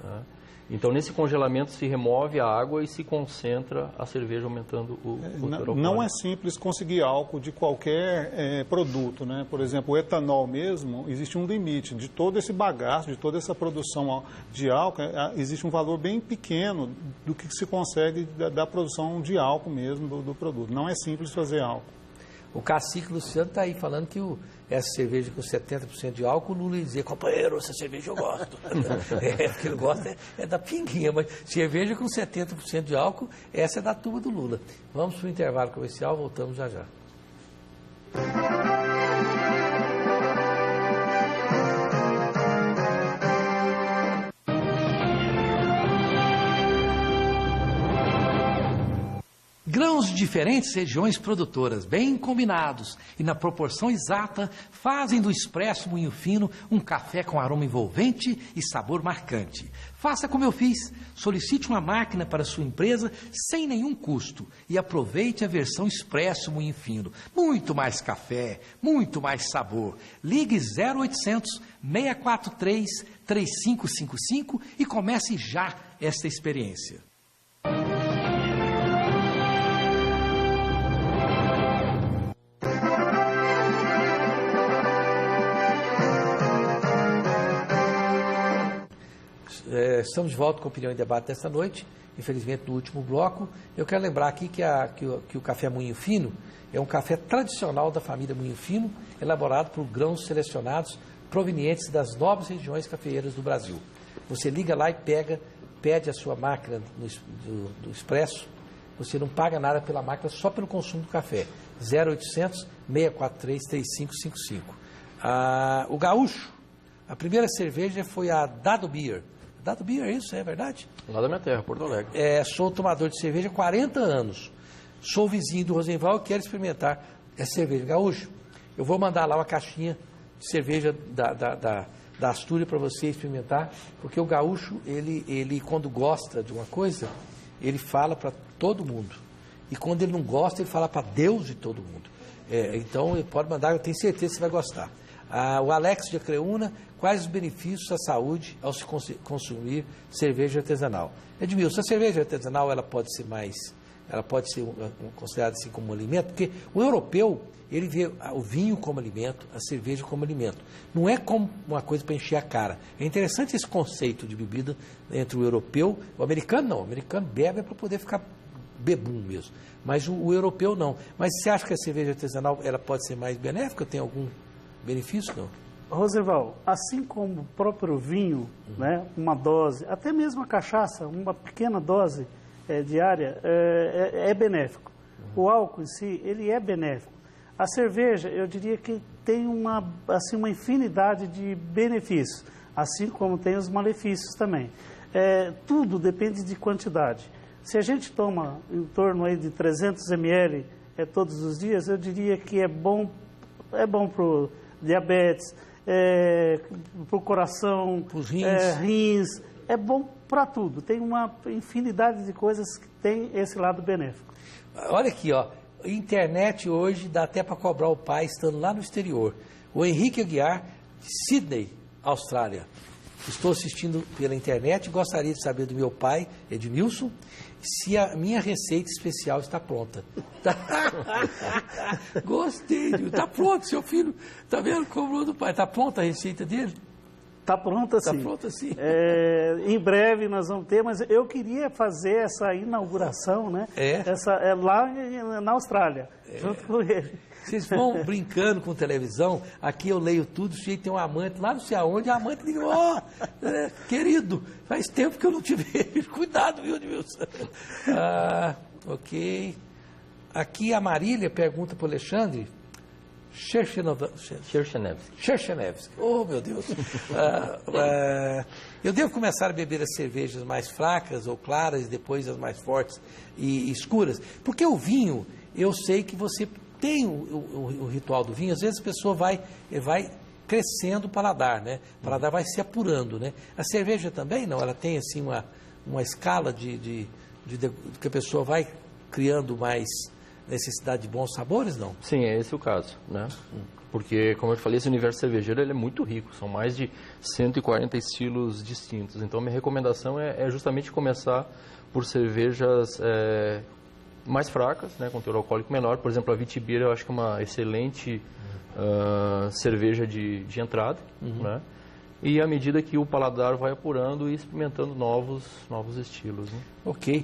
Né? Então, nesse congelamento se remove a água e se concentra a cerveja, aumentando o teor alcoólico. Não é simples conseguir álcool de qualquer produto, né? Por exemplo, o etanol mesmo, existe um limite de todo esse bagaço, de toda essa produção de álcool, existe um valor bem pequeno do que se consegue da produção de álcool mesmo do produto. Não é simples fazer álcool. O cacique Luciano está aí falando que essa cerveja com 70% de álcool, o Lula ia dizer, companheiro, essa cerveja eu gosto. Porque ele gosta da pinguinha, mas cerveja com 70% de álcool, essa é da turma do Lula. Vamos para o intervalo comercial, voltamos já já. Grãos de diferentes regiões produtoras, bem combinados e na proporção exata, fazem do Expresso Moinho Fino um café com aroma envolvente e sabor marcante. Faça como eu fiz, solicite uma máquina para sua empresa sem nenhum custo e aproveite a versão Expresso Moinho Fino. Muito mais café, muito mais sabor. Ligue 0800 643 3555 e comece já esta experiência. Estamos de volta com Opinião e Debate desta noite, infelizmente no último bloco. Eu quero lembrar aqui que o café Moinho Fino é um café tradicional da família Moinho Fino, elaborado por grãos selecionados provenientes das nobres regiões cafeeiras do Brasil. Você liga lá e pede a sua máquina do Expresso, você não paga nada pela máquina, só pelo consumo do café. 0800 643 3555. O Gaúcho, a primeira cerveja foi a Dado Beer. Dado Beer, é isso? É verdade? Lá da minha terra, Porto Alegre. Sou tomador de cerveja há 40 anos. Sou vizinho do Rosenval e quero experimentar essa cerveja. Gaúcho, eu vou mandar lá uma caixinha de cerveja da Astúria para você experimentar, porque o gaúcho, ele quando gosta de uma coisa, ele fala para todo mundo. E quando ele não gosta, ele fala para Deus e todo mundo. Então, ele pode mandar, eu tenho certeza que você vai gostar. O Alex de Acreúna, quais os benefícios à saúde ao se consumir cerveja artesanal? Edmilson, a cerveja artesanal ela pode ser considerada assim como um alimento, porque o europeu, ele vê o vinho como alimento, a cerveja como alimento. Não é como uma coisa para encher a cara. É interessante esse conceito de bebida entre o europeu, o americano não, o americano bebe para poder ficar bebum mesmo, mas o europeu não. Mas você acha que a cerveja artesanal ela pode ser mais benéfica? Tem algum benefício? Não? Roosevelt, assim como o próprio vinho, né, uma dose, até mesmo a cachaça, uma pequena dose diária, é benéfico. O álcool em si, ele é benéfico. A cerveja, eu diria que tem uma infinidade de benefícios, assim como tem os malefícios também. Tudo depende de quantidade. Se a gente toma em torno aí de 300 ml todos os dias, eu diria que é bom para o diabetes, para o coração, os rins. Rins, é bom para tudo. Tem uma infinidade de coisas que tem esse lado benéfico. Olha aqui, ó. Internet hoje dá até para cobrar o pai estando lá no exterior. O Henrique Aguiar, de Sydney, Austrália. Estou assistindo pela internet e gostaria de saber do meu pai, Edmilson, se a minha receita especial está pronta. Gostei, está pronto, seu filho. Está vendo? Cobrou do pai. Está pronta a receita dele? Está pronta sim. Está pronta sim. Em breve nós vamos ter, mas eu queria fazer essa inauguração, né? Lá na Austrália, junto com ele. Vocês vão brincando com televisão, aqui eu leio tudo, o sujeito tem um amante lá não sei aonde, a amante liga, querido, faz tempo que eu não te vejo, cuidado, viu, Edmilson? Ok. Aqui a Marília pergunta para o Alexandre, Cherchenevsky. Oh, meu Deus. Eu devo começar a beber as cervejas mais fracas ou claras, depois as mais fortes e escuras? Porque o vinho, eu sei que você tem o ritual do vinho, às vezes a pessoa vai crescendo o paladar, né? O paladar vai se apurando, né? A cerveja também, não? Ela tem, assim, uma escala que a pessoa vai criando mais necessidade de bons sabores, não? Sim, é esse o caso, né? Porque, como eu falei, esse universo cervejeiro ele é muito rico, são mais de 140 estilos distintos. Então, minha recomendação é justamente começar por cervejas mais fracas, né, com teor alcoólico menor. Por exemplo, a Vitibir eu acho que é uma excelente cerveja de entrada, né? E à medida que o paladar vai apurando e experimentando novos estilos, né? Ok.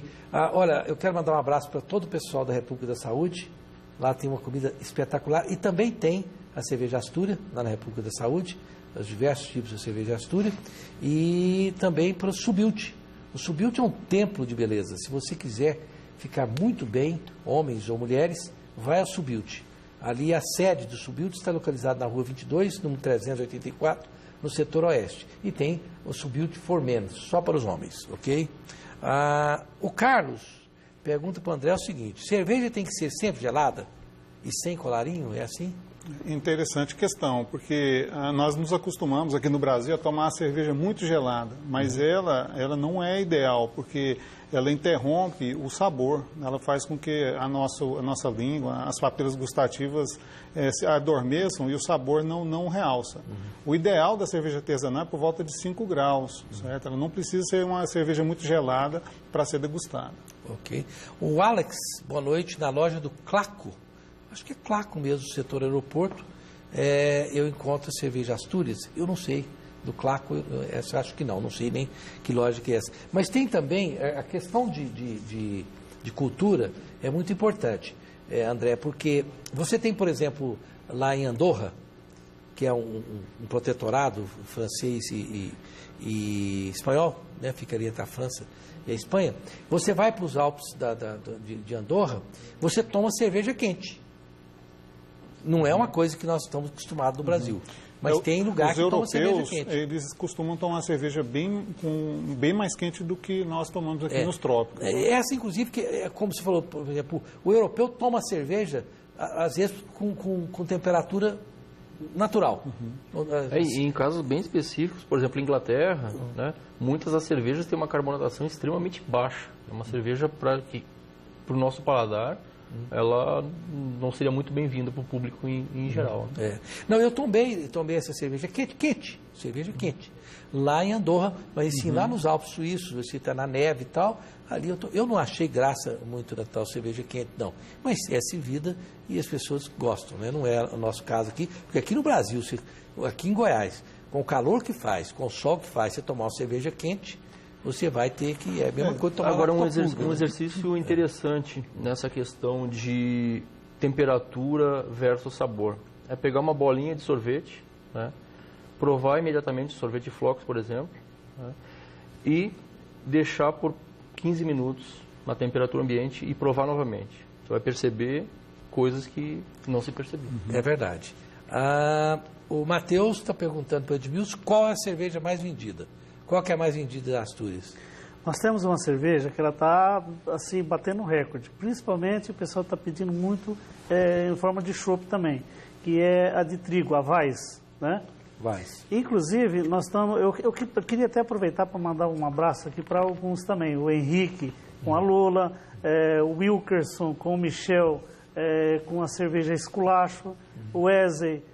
Olha, eu quero mandar um abraço para todo o pessoal da República da Saúde. Lá tem uma comida espetacular. E também tem a cerveja Astúria, lá na República da Saúde, os diversos tipos de cerveja Astúria. E também para o Subilt. O Subilt é um templo de beleza. Se você quiser ficar muito bem, homens ou mulheres, vai ao Subilt. Ali a sede do Subilt está localizada na Rua 22, número 384, no setor oeste. E tem o Subilt for Men, só para os homens, ok? O Carlos pergunta para o André o seguinte, cerveja tem que ser sempre gelada e sem colarinho, é assim? Interessante questão, porque nós nos acostumamos aqui no Brasil a tomar a cerveja muito gelada, mas ela não é ideal, porque ela interrompe o sabor, ela faz com que a nossa língua, as papilas gustativas se adormeçam e o sabor não realça. O ideal da cerveja artesanal é por volta de 5 graus, certo? Ela não precisa ser uma cerveja muito gelada para ser degustada. Ok. O Alex, boa noite, na loja do Claco, acho que é Claco mesmo, setor aeroporto, eu encontro a cerveja Astúrias, eu não sei, do Claco, essa acho que não sei nem que loja que é essa. Mas tem também a questão de cultura, é muito importante, André, porque você tem, por exemplo, lá em Andorra, que é um protetorado francês e espanhol, né, ficaria entre a França e a Espanha, você vai para os Alpes de Andorra, você toma cerveja quente. Não é uma coisa que nós estamos acostumados no Brasil. Mas tem lugar que toma cerveja quente. Eles costumam tomar cerveja bem mais quente do que nós tomamos aqui nos trópicos. Essa, inclusive, que como você falou, por exemplo, o europeu toma cerveja, às vezes, com temperatura natural. E em casos bem específicos, por exemplo, Inglaterra, né, muitas das cervejas têm uma carbonatação extremamente baixa. É uma cerveja para o nosso paladar, ela não seria muito bem-vinda para o público em geral. Não, eu tomei essa cerveja quente, cerveja quente, lá em Andorra, mas sim, lá nos Alpes Suíços, você está na neve e tal, ali eu não achei graça muito na tal cerveja quente, não, mas é servida e as pessoas gostam, né? Não é o nosso caso aqui, porque aqui no Brasil, aqui em Goiás, com o calor que faz, com o sol que faz, você tomar uma cerveja quente, você vai ter que, é a mesma coisa tomar agora um exercício interessante nessa questão de temperatura versus sabor. É pegar uma bolinha de sorvete, né, provar imediatamente sorvete flocos, por exemplo, né? E deixar por 15 minutos na temperatura ambiente e provar novamente. Você vai perceber coisas que não se percebiam. É verdade. O Matheus está perguntando para o Edmilson qual é a cerveja mais vendida. Qual que é a mais vendida da Astúrias? Nós temos uma cerveja que ela está assim, batendo recorde. Principalmente o pessoal está pedindo muito em forma de chopp também, que é a de trigo, a Weiss, né? Weiss. Inclusive, nós estamos. Eu queria até aproveitar para mandar um abraço aqui para alguns também. O Henrique com a Lola, o Wilkerson com o Michel com a cerveja Esculacho, o Wesley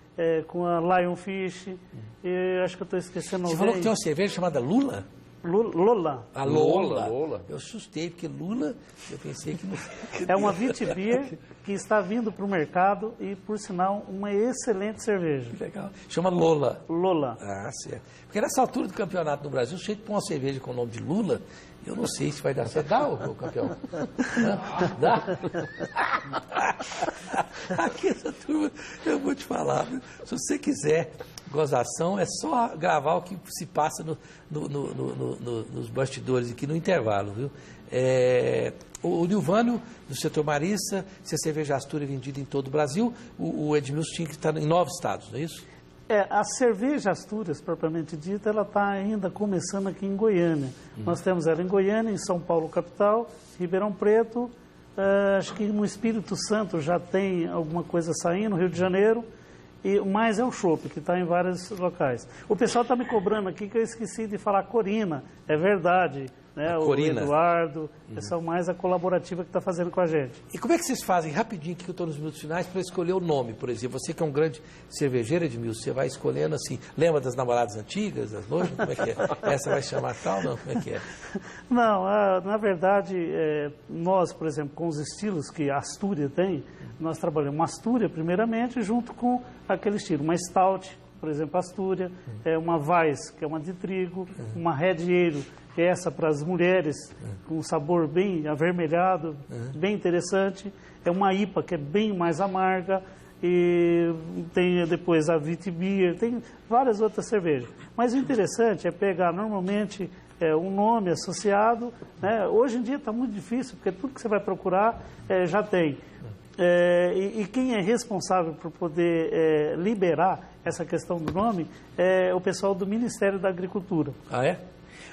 com a Lionfish. E acho que eu estou esquecendo alguém. Você falou que tem uma cerveja chamada Lula? Lola. A Lola. Lola. Eu assustei, porque Lula, eu pensei que não... É uma Witbier que está vindo para o mercado e, por sinal, uma excelente cerveja. Legal. Chama Lola. Lola. Ah, certo. Porque nessa altura do campeonato no Brasil, o sujeito põe uma cerveja com o nome de Lula, eu não sei se vai dar certo. Dá, ô campeão? Dá? Aqui essa turma, eu vou te falar, viu? Se você quiser gozação, é só gravar o que se passa nos bastidores aqui no intervalo, viu? O Nilvânio, do setor Marissa, se a cerveja Astúria é vendida em todo o Brasil, o Edmilson tinha que estar em 9 estados, não é isso? A cerveja Astúrias, propriamente dita, ela está ainda começando aqui em Goiânia. Nós temos ela em Goiânia, em São Paulo, capital, Ribeirão Preto, acho que no Espírito Santo já tem alguma coisa saindo, Rio de Janeiro, mas é o chopp, que está em vários locais. O pessoal está me cobrando aqui que eu esqueci de falar Corina, é verdade, né? O Corina. Eduardo, são mais a colaborativa que está fazendo com a gente. E como é que vocês fazem, rapidinho, que eu estou nos minutos finais, para escolher o nome, por exemplo? Você que é um grande cervejeiro, Edmilson, você vai escolhendo assim, lembra das namoradas antigas, das noivas? Como é que é? Essa vai chamar tal, não? Como é que é? Não, na verdade, nós, por exemplo, com os estilos que a Astúria tem, nós trabalhamos uma Astúria, primeiramente, junto com aquele estilo, uma Stout, por exemplo, Astúria, uma Weiss, que é uma de trigo, uma Red Ale, que é essa para as mulheres, com um sabor bem avermelhado, bem interessante, é uma IPA que é bem mais amarga, e tem depois a Witbier, tem várias outras cervejas. Mas o interessante é pegar normalmente um nome associado, né? Hoje em dia está muito difícil, porque tudo que você vai procurar já tem. E quem é responsável por poder liberar essa questão do nome é o pessoal do Ministério da Agricultura. Ah, é?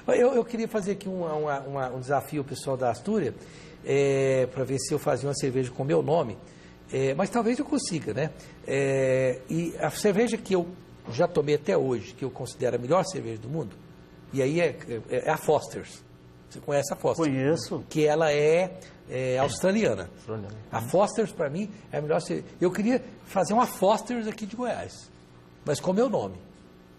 Eu queria fazer aqui um desafio ao pessoal da Astúria, para ver se eu fazia uma cerveja com o meu nome, mas talvez eu consiga, né? E a cerveja que eu já tomei até hoje, que eu considero a melhor cerveja do mundo, e aí é a Foster's. Você conhece a Foster's? Conheço. Que ela é australiana. A Foster's, para mim, é a melhor cerveja. Eu queria fazer uma Foster's aqui de Goiás, mas com o meu nome.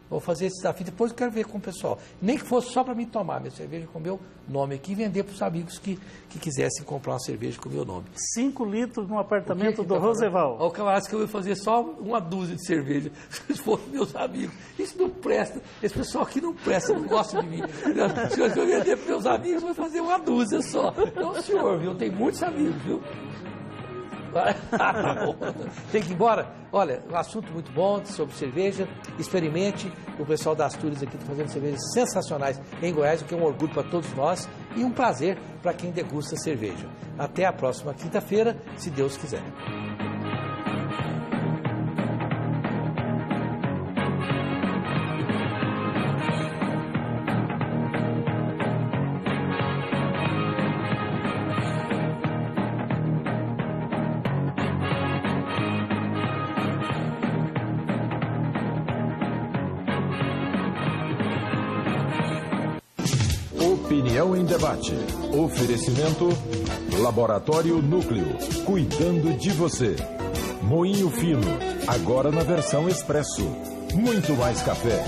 Vou fazer esse desafio, depois eu quero ver com o pessoal. Nem que fosse só para mim tomar minha cerveja com o meu nome aqui e vender para os amigos que quisessem comprar uma cerveja com o meu nome. 5 litros no apartamento do Roseval. O camarada que eu ia fazer só uma dúzia de cerveja, se fossem meus amigos. Isso não presta, esse pessoal aqui não presta, não gosta de mim. Se eu vender para meus amigos, eu vou fazer uma dúzia só. Não, senhor, viu? Tem muitos amigos, viu? Tem que ir embora? Olha, um assunto muito bom sobre cerveja. Experimente. O pessoal da Astúrias aqui está fazendo cervejas sensacionais em Goiás, o que é um orgulho para todos nós e um prazer para quem degusta cerveja. Até a próxima quinta-feira, se Deus quiser. Opinião em debate. Oferecimento Laboratório Núcleo. Cuidando de você. Moinho Fino. Agora na versão expresso. Muito mais café.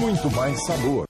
Muito mais sabor.